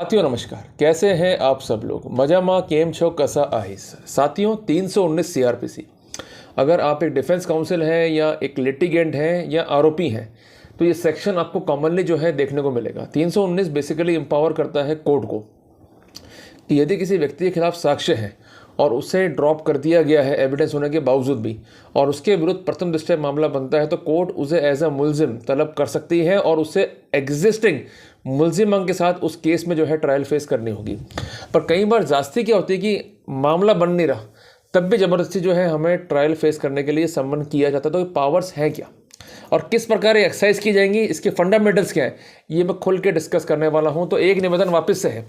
साथियों नमस्कार, कैसे हैं आप सब लोग। मजामा केम छो कसा आहिस। साथियों 319 सीआरपीसी, अगर आप एक डिफेंस काउंसिल हैं या एक लिटिगेंट हैं या आरोपी हैं तो ये सेक्शन आपको कॉमनली जो है देखने को मिलेगा। 319 बेसिकली एम्पावर करता है कोर्ट को कि यदि किसी व्यक्ति के खिलाफ साक्ष्य है और उसे ड्रॉप कर दिया गया है एविडेंस होने के बावजूद भी और उसके विरुद्ध प्रथम दृष्टया मामला बनता है तो कोर्ट उसे एज अ मुलजिम तलब कर सकती है और उसे एग्जिस्टिंग मुलजिम के साथ उस केस में जो है ट्रायल फेस करनी होगी। पर कई बार जास्ती क्या होती है कि मामला बन नहीं रहा, तब भी ज़बरदस्ती जो है हमें ट्रायल फेस करने के लिए सम्मन किया जाता है। तो ये पावर्स हैं क्या और किस प्रकार ये एक्सरसाइज की जाएंगी, इसके फंडामेंटल्स क्या है, ये मैं खुल के डिस्कस करने वाला हूं। तो एक निवेदन वापस से है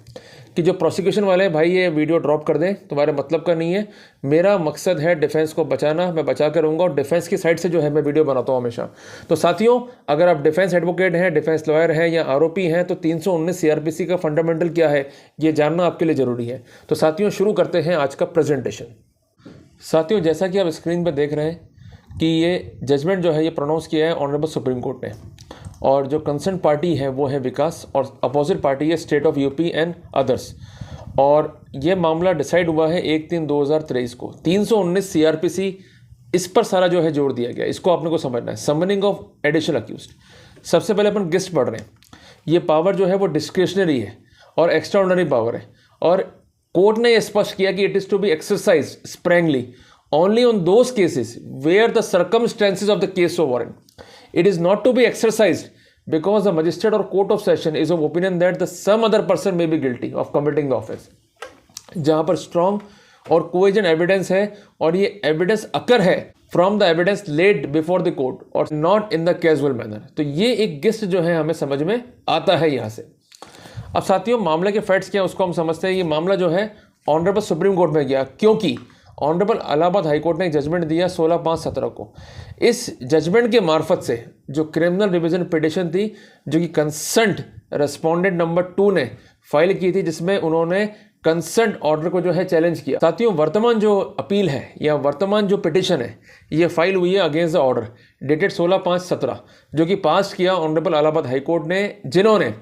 कि जो प्रोसिक्यूशन वाले हैं भाई ये वीडियो ड्रॉप कर दें, तुम्हारे मतलब का नहीं है। मेरा मकसद है डिफेंस को बचाना, मैं बचा कर रहूँगा और डिफेंस की साइड से जो है मैं वीडियो बनाता हूँ हमेशा। तो साथियों अगर आप डिफेंस एडवोकेट हैं, डिफेंस लॉयर हैं या आरोपी हैं तो 319 सीआरपीसी का फंडामेंटल क्या है ये जानना आपके लिए ज़रूरी है। तो साथियों शुरू करते हैं आज का प्रेजेंटेशन। साथियों जैसा कि आप स्क्रीन पर देख रहे हैं कि ये जजमेंट जो है ये प्रोनाउंस किया है ऑनरेबल सुप्रीम कोर्ट ने, और जो कंसर्न पार्टी है वो है विकास और अपोजिट पार्टी है state of UP and others. और ये मामला डिसाइड हुआ है 1/3/2023 को। 319 सीआरपीसी इस पर सारा जो है जोड़ दिया गया, इसको आपने को समझना है। समनिंग ऑफ एडिशनल अक्यूज्ड, सबसे पहले अपन गेस्ट पढ़ रहे हैं। ये पावर जो है वो डिस्क्रिशनरी है और एक्स्ट्राऑर्डिनरी पावर है और कोर्ट ने यह स्पष्ट किया कि it is to be exercise sparingly only on those cases where the circumstances of the case so warrant. It is not to be exercised because the magistrate or court of session is of opinion that the some other person may be guilty of committing the offense. जहाँ पर strong और cogent evidence है और ये evidence अकर है from the evidence laid before the court or not in the casual manner. तो ये एक गिस्ट जो है हमें समझ में आता है यहाँ से। अब साथियों मामले के फैक्ट्स क्या है उसको हम समझते हैं। ये मामला जो है ऑनरेबल सुप्रीम कोर्ट में गया क्योंकि ऑनरेबल इलाहाबाद हाईकोर्ट ने एक जजमेंट दिया 16/5/17 को। इस जजमेंट के मार्फत से जो क्रिमिनल रिविजन पिटिशन थी जो कि कंसर्न्ड रेस्पोंडेंट नंबर 2 ने फाइल की थी, जिसमें उन्होंने कंसर्न्ड ऑर्डर को जो है चैलेंज किया। साथियों वर्तमान जो अपील है या वर्तमान जो पिटिशन है ये फाइल हुई है अगेंस्ट द ऑर्डर डेटेड 16/5/17 जो कि पास किया ऑनरेबल इलाहाबाद हाईकोर्ट ने, जिन्होंने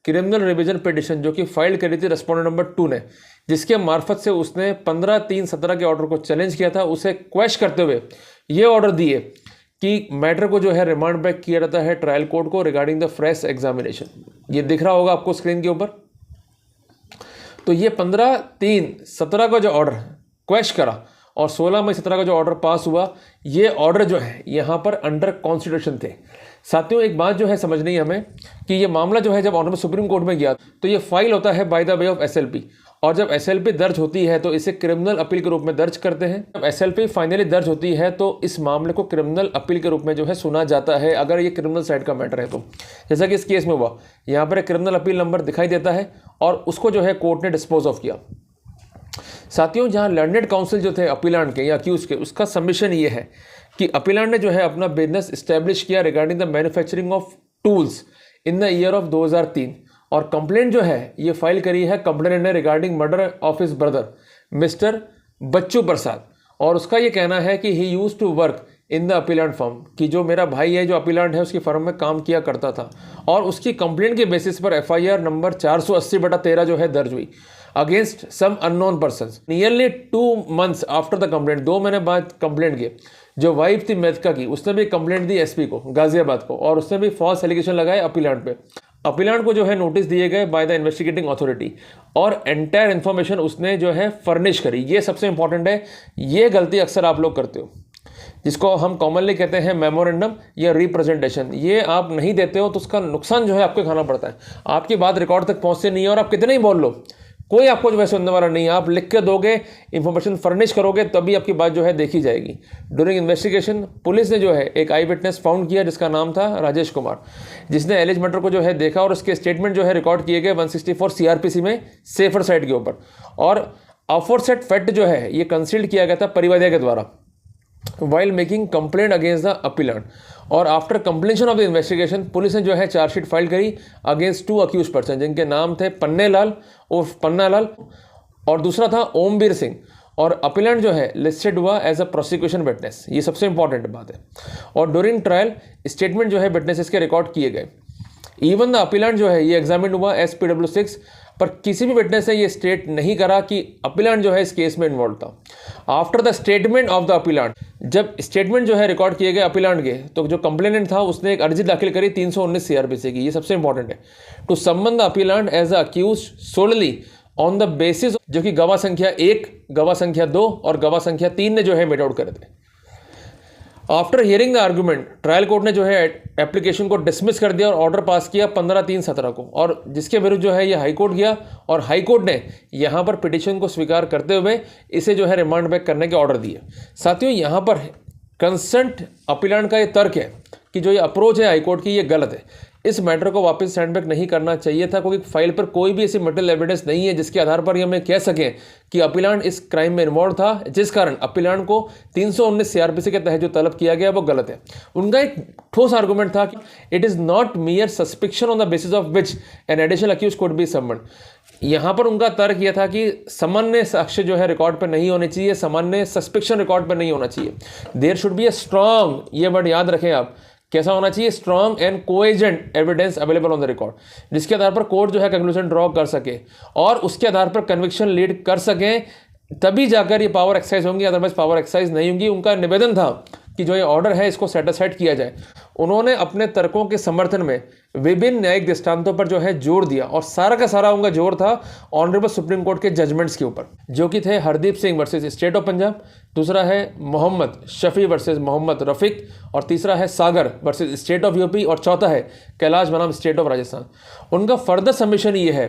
क्रिमिनल रिविजन पिटिशन जो कि फाइल करी थी रेस्पोंडेंट नंबर 2 ने, जिसके मार्फत से उसने 15/3/17 के ऑर्डर को चैलेंज किया था। उसे क्वेश्चन करते हुए ये ऑर्डर दिए कि मैटर को जो है रिमांड बैक किया जाता है ट्रायल कोर्ट को रिगार्डिंग द फ्रेश एग्जामिनेशन। ये दिख रहा होगा आपको स्क्रीन के ऊपर। तो ये 15/3/17 का जो ऑर्डर क्वेश्चन करा और 16/17 का जो ऑर्डर पास हुआ, ये ऑर्डर जो है यहाँ पर अंडर कॉन्स्टिट्यूशन थे। साथियों एक बात जो है समझनी है हमें कि ये मामला जो है जब ऑनरेबल सुप्रीम कोर्ट में गया तो ये फाइल होता है by the way of SLP, और जब एसएलपी दर्ज होती है तो इसे क्रिमिनल अपील के रूप में दर्ज करते हैं। जब एसएलपी फाइनली दर्ज होती है तो इस मामले को क्रिमिनल अपील के रूप में जो है सुना जाता है, अगर ये क्रिमिनल साइड का मैटर है तो। जैसा कि इस केस में हुआ, यहाँ पर एक क्रिमिनल अपील नंबर दिखाई देता है और उसको जो है कोर्ट ने डिस्पोज ऑफ किया। साथियों जहाँ लर्नेड काउंसिल जो थे अपीलांट के या अक्यूज के, उसका सबमिशन ये है कि अपीलांट ने जो है अपना बिजनेस इस्टेब्लिश किया regarding the manufacturing of tools in the year of 2003, और कंप्लेंट जो है ये फाइल करी है कंप्लेंट ने regarding murder of his brother mister Bachchu Prasad. और उसका ये कहना है कि he used to work in the appellant firm, कि जो मेरा भाई है जो अपीलांट है उसकी फर्म में काम किया करता था। और उसकी कंप्लेंट के बेसिस पर एफआईआर नंबर 480/13 जो है दर्ज हुई against some unknown persons nearly 2 months after the complaint. 2 महीने बाद कंप्लेंट की जो वाइफ थी मेदका की, उसने भी कंप्लेंट दी एसपी को गाजियाबाद को, और उसने भी फॉल्स एलिगेशन लगाए अपीलांट पे। अपीलांट को जो है नोटिस दिए गए बाय द इन्वेस्टिगेटिंग अथॉरिटी और एंटायर इन्फॉर्मेशन उसने जो है फर्निश करी। ये सबसे इंपॉर्टेंट है, ये गलती अक्सर आप लोग करते हो जिसको हम कॉमनली कहते हैं मेमोरेंडम या रिप्रेजेंटेशन। ये आप नहीं देते हो तो उसका नुकसान जो है आपको खाना पड़ता है। आपकी बात रिकॉर्ड तक पहुंचती नहीं है और आप कितने ही बोल लो, कोई आपको जो है सुनने वाला नहीं है। आप लिख के दोगे, इंफॉर्मेशन फर्निश करोगे, तभी आपकी बात जो है देखी जाएगी। ड्यूरिंग इन्वेस्टिगेशन पुलिस ने जो है एक आई विटनेस फाउंड किया जिसका नाम था राजेश कुमार, जिसने एलिज मर्डर को जो है देखा और उसके स्टेटमेंट जो है रिकॉर्ड किए गए 164 सीआरपीसी में सेफर साइड के ऊपर। और अफोरसेट फैक्ट जो है ये कंसील्ड किया गया था परिवादिया के द्वारा while making complaint against the appellant. और after completion of the investigation police ने जो है चार्जशीट फाइल करी अगेंस्ट 2 अक्यूज पर्सन, जिनके नाम थे पन्नेलाल उर्फ पन्नालाल और दूसरा था ओमवीर सिंह। और अपीलेंट जो है लिस्टेड हुआ एज अ प्रोसिक्यूशन विटनेस, ये सबसे इंपॉर्टेंट बात है। और ड्यूरिंग ट्रायल स्टेटमेंट जो है विटनेसेस के रिकॉर्ड किए गए। इवन द अपीलेंट जो है ये एग्जामिन हुआ एस PW6 पर किसी भी विटनेस ने ये स्टेट नहीं करा कि अपीलांट जो है इस केस में इन्वॉल्व था। After the statement of the appellant, जब स्टेटमेंट जो है रिकॉर्ड किए गए अपीलांट के, तो जो कंप्लेनेंट था उसने एक अर्जी दाखिल करी 319 सीआरपीसी की, ये सबसे इंपॉर्टेंट है, to summon the appellant as a accused solely on the basis, जो कि गवाह संख्या 1, गवाह संख्या 2 और गवाह संख्या 3 ने जो है मेड आउट करे थे। After hearing the argument, trial court ने जो है एप्लीकेशन को डिसमिस कर दिया और ऑर्डर पास किया 15/3/17 को, और जिसके विरुद्ध जो है ये हाई कोर्ट गया और हाई कोर्ट ने यहाँ पर पिटीशन को स्वीकार करते हुए इसे जो है रिमांड बैक करने के ऑर्डर दिए। साथियों, यहाँ पर कंसेंट अपीलांट का ये तर्क है कि जो ये अप्रोच है हाई कोर्ट की ये गलत है, इस मैटर को वापस सेंडबैक नहीं करना चाहिए था, क्योंकि फाइल पर कोई भी ऐसी मटेरियल एविडेंस नहीं है जिसके आधार पर हम कह सकें कि अपीलांट इस क्राइम में इन्वॉल्व था, जिस कारण अपीलांट को 319 सीआरपीसी के तहत जो तलब किया गया वो गलत है। उनका एक ठोस आर्गूमेंट था कि it is not mere suspicion on the basis of which an additional accused could be summoned. यहाँ पर उनका तर्क यह था कि सामान्य साक्ष्य जो है रिकॉर्ड पर नहीं होने चाहिए, सामान्य सस्पिक्शन रिकॉर्ड पर नहीं होना चाहिए। There should be a strong, ये वर्ड याद रखें आप, कैसा होना चाहिए, strong and cogent evidence available on the record, जिसके आधार पर कोर्ट जो है कंक्लूजन ड्रॉ कर सके और उसके आधार पर कन्विक्शन लीड कर सकें, तभी जाकर ये पावर एक्सरसाइज होंगी, अदरवाइज पावर एक्सरसाइज नहीं होंगी। उनका निवेदन था कि जो ये ऑर्डर है इसको सेटिस्फाइड किया जाए। उन्होंने अपने तर्कों के समर्थन में विभिन्न न्यायिक दृष्टांतों पर जो है जोर दिया और सारा का सारा उनका जोर था ऑनरेबल सुप्रीम कोर्ट के जजमेंट्स के ऊपर, जो कि थे Hardeep Singh versus state of Punjab, दूसरा है मोहम्मद शफी वर्सेस मोहम्मद रफीक, और तीसरा है सागर वर्सेस स्टेट ऑफ यूपी, और चौथा है कैलाश बनाम स्टेट ऑफ राजस्थान। उनका फर्दर सबमिशन ये है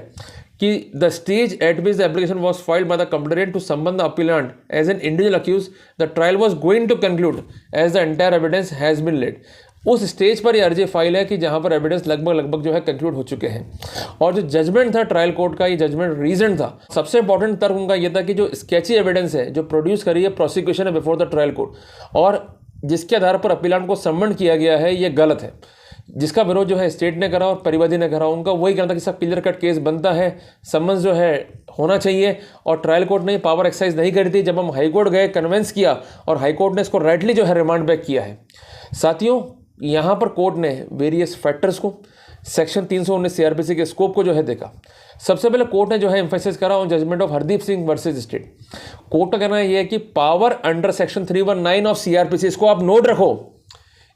कि the stage at which the application was filed by the complainant to summon the appellant as an individual accused, the trial was going to conclude as the entire evidence has been led. उस stage पर यह अर्जी file है कि जहां पर evidence लगभग जो है कंक्लूड हो चुके हैं, और जो जजमेंट था ट्रायल कोर्ट का, ये जजमेंट रीजन था। सबसे इंपॉर्टेंट तर्क उनका यह था कि जो स्केची एविडेंस है जो प्रोड्यूस करी है प्रोसिक्यूशन है बिफोर द ट्रायल कोर्ट, और जिसके आधार पर अपीलांट को समन किया गया है, ये गलत है, जिसका विरोध जो है स्टेट ने करा और परिवादी ने करा। उनका वही कहना था कि सब क्लियर कट केस बनता है, समन्स जो है होना चाहिए, और ट्रायल कोर्ट ने पावर एक्सरसाइज नहीं करी थी। जब हम हाई कोर्ट गए, कन्वेंस किया, और हाई कोर्ट ने इसको राइटली जो है रिमांड बैक किया है। साथियों, यहाँ पर कोर्ट ने वेरियस फैक्टर्स को, सेक्शन 319 सीआरपीसी के स्कोप को जो है देखा। सबसे पहले कोर्ट ने जो है एम्फेसिस करा on judgment of Hardeep Singh versus state. Court का कहना यह है कि power under section 319 of CrPC, इसको आप नोट रखो,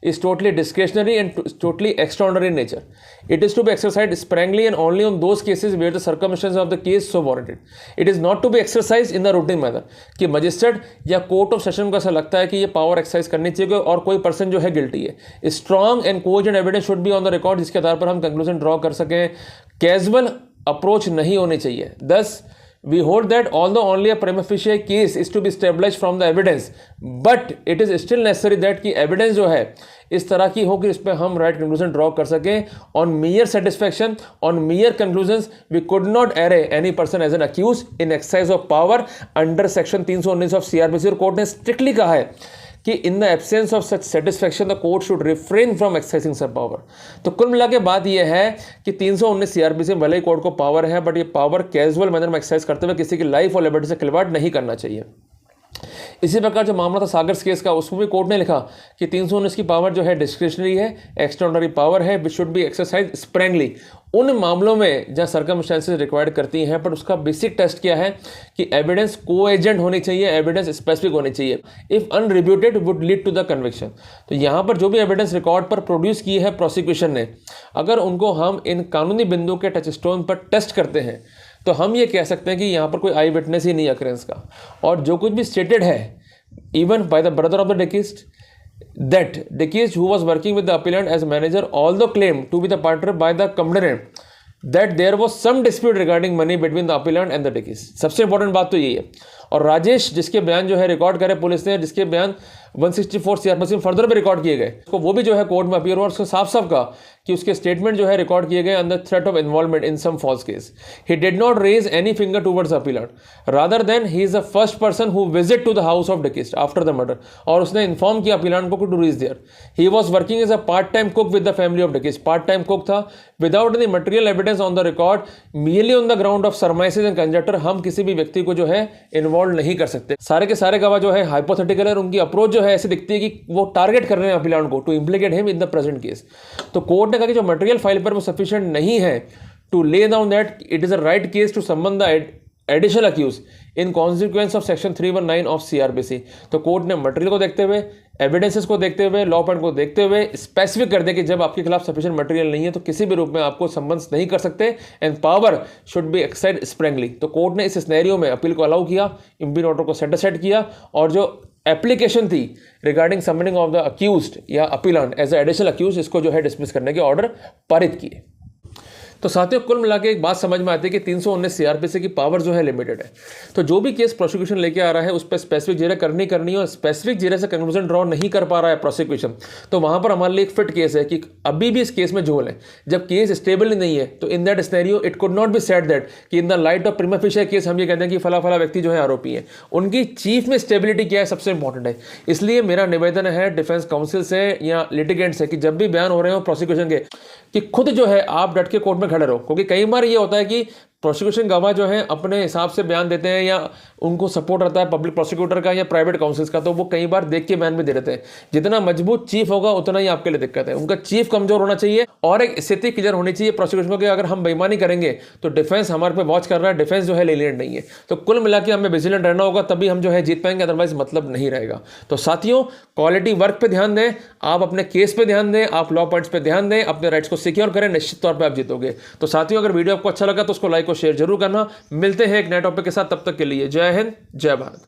is totally discretionary and totally extraordinary in nature. It is to be exercised sparingly and only on those cases where the circumstances of the case so warranted. It is not to be exercised in the routine manner. कि magistrate या court of session को ऐसा लगता है कि ये power exercise करनी चाहिए और कोई पर्सन जो है गिल्टी है। Strong and cogent evidence should be on the record, जिसके आधार पर हम कंक्लूजन ड्रॉ कर सकें। कैजुअल अप्रोच नहीं होनी चाहिए। thus we hold that although only a prima facie case is to be established from the evidence, but it is still necessary that कि evidence जो है इस तरह की हो कि इस पर हम right conclusion draw कर सकें। on mere satisfaction, on mere conclusions, we could not array any person as an accused in exercise of power under section 319 of CRPC। और कोर्ट ने स्ट्रिक्टली कहा है कि in the absence of such satisfaction the court should refrain from exercising such power. तो कुल मिला के बात यह है कि 319 सीआरपीसी में भले ही कोर्ट को पावर है, बट ये पावर कैजुअल मैनर में एक्सरसाइज करते हुए किसी की लाइफ और लिबर्टी से खिलवाड़ नहीं करना चाहिए। इसी प्रकार जो मामला था सागर केस का, उसमें भी कोर्ट ने लिखा कि 319 की पावर जो है डिस्क्रिशनरी है, एक्स्ट्राऑर्डिनरी पावर है, विच शुड बी एक्सरसाइज स्प्रेंगली। उन मामलों में जहां सर्कमस्टेंसेस रिक्वायर्ड करती हैं, पर उसका बेसिक टेस्ट क्या है कि एविडेंस को एजेंट होनी चाहिए, एविडेंस स्पेसिफिक होनी चाहिए। If unrebutted would lead to the conviction. तो यहाँ पर जो भी एविडेंस रिकॉर्ड पर प्रोड्यूस की है प्रोसिक्यूशन ने, अगर उनको हम इन कानूनी बिंदुओं के टच स्टोन पर टेस्ट करते हैं, तो हम ये कह सकते हैं कि यहाँ पर कोई आई विटनेस ही नहीं अक्रेंस का, और जो कुछ भी स्टेटेड है even by the brother of the deceased, that deceased who was working with the appellant as manager although claimed to be the partner by the complainant that there was some dispute regarding money between the appellant and the deceased। सबसे important बात तो यही है। और राजेश जिसके बयान जो है रिकॉर्ड करे पुलिस ने, जिसके बयान 164 सीआरपीसी में फर्दर भी रिकॉर्ड किए गए, उसको वो भी जो है कोर्ट में अपीयर हुआ और उसको साफ साफ कहा कि उसके स्टेटमेंट जो है रिकॉर्ड किए गए under threat of involvement in some false case. He did not raise any finger towards appellant, rather than he is the first person who visit to the house of deceased after the murder. और उसने inform किया appellant को to reach there. He was working as a part time cook with the family of deceased. Part time cook था, without any material evidence on the record, merely on the ground of surmises and conjecture. हम किसी भी व्यक्ति को जो है involve नहीं कर सकते। सारे के सारे गवाह जो है हाइपोथेटिकल है, उनकी अप्रोच जो है ऐसी दिखती है कि वो टारगेट कर रहे हैं अपीलेंट को to implicate him in the present case. तो कोर्ट ने कहा कि जो मटेरियल फाइल पर वो सफिशिएंट नहीं है to lay down that it is a right case to summon the additional accused in consequence of section 319 of CRPC। तो कोर्ट ने मटेरियल को देखते हुए, एविडेंसेस को देखते हुए, लॉ पॉइंट को देखते हुए स्पेसिफिक कर दे कि जब आपके खिलाफ सफिशिएंट मटेरियल नहीं है तो किसी भी रूप में आपको सम्मन्स नहीं कर सकते and power should be exercised Sprüngli. तो कोर्ट ने इस सिनेरियो में अपील को अलाउ किया, इम्पीच ऑर्डर को सेट असाइड किया और जो एप्लीकेशन थी regarding submitting of the accused या अपीलांट एज एडिशनल अक्यूज, इसको जो है डिसमिस करने के ऑर्डर पारित किए। तो साथियों कुल मिला के एक बात समझ में आती है कि 319 सीआरपीसी की पावर जो है लिमिटेड है। तो जो भी केस प्रोसिक्यूशन लेके आ रहा है उस पर स्पेसिफिक जेरा करनी है और स्पेसिफिक जेरा से कंक्लूजन ड्रॉ नहीं कर पा रहा है प्रोसिक्यूशन, तो वहां पर हमारे लिए एक फिट केस है कि अभी भी इस केस में झोल है। जब केस स्टेबल नहीं है तो in that scenario it could not be said that कि in the light of prima facie case हम ये कहते हैं कि फला फला व्यक्ति जो है आरोपी है। उनकी चीफ में स्टेबिलिटी क्या है सबसे इंपॉर्टेंट है। इसलिए मेरा निवेदन है डिफेंस काउंसिल से या लिटिगेंट से कि जब भी बयान हो रहे हो प्रोसिक्यूशन के, कि खुद जो है आप डट के कोर्ट में खड़े रहो, क्योंकि कई बार ये होता है कि प्रोसिक्यूशन गवाह जो है अपने हिसाब से बयान देते हैं या उनको सपोर्ट रहता है पब्लिक प्रोसिक्यूटर का या प्राइवेट काउंसिल्स का, तो वो कई बार देख के बयान भी दे देते हैं। जितना मजबूत चीफ होगा उतना ही आपके लिए दिक्कत है। उनका चीफ कमजोर होना चाहिए और एक स्थिति क्लियर होनी चाहिए प्रोसिक्यूशन को कि अगर हम बेईमानी करेंगे तो डिफेंस हमारे पे वॉच कर रहा है, डिफेंस जो है लेलिएंट नहीं है। तो कुल मिला के हमें विजिलेंट रहना होगा, तभी हम जो है जीत पाएंगे, अदरवाइज मतलब नहीं रहेगा। तो साथियों क्वालिटी वर्क पे ध्यान दें, आप अपने केस पे ध्यान दें, आप लॉ पॉइंट्स पे ध्यान दें, अपने राइट्स को सिक्योर करें, निश्चित तौर पर आप जीतोगे। तो साथियों अगर वीडियो आपको अच्छा लगा तो उसको लाइक और शेयर जरूर करना। मिलते हैं एक नए टॉपिक के साथ, तब तक के लिए जय हिंद जय भारत।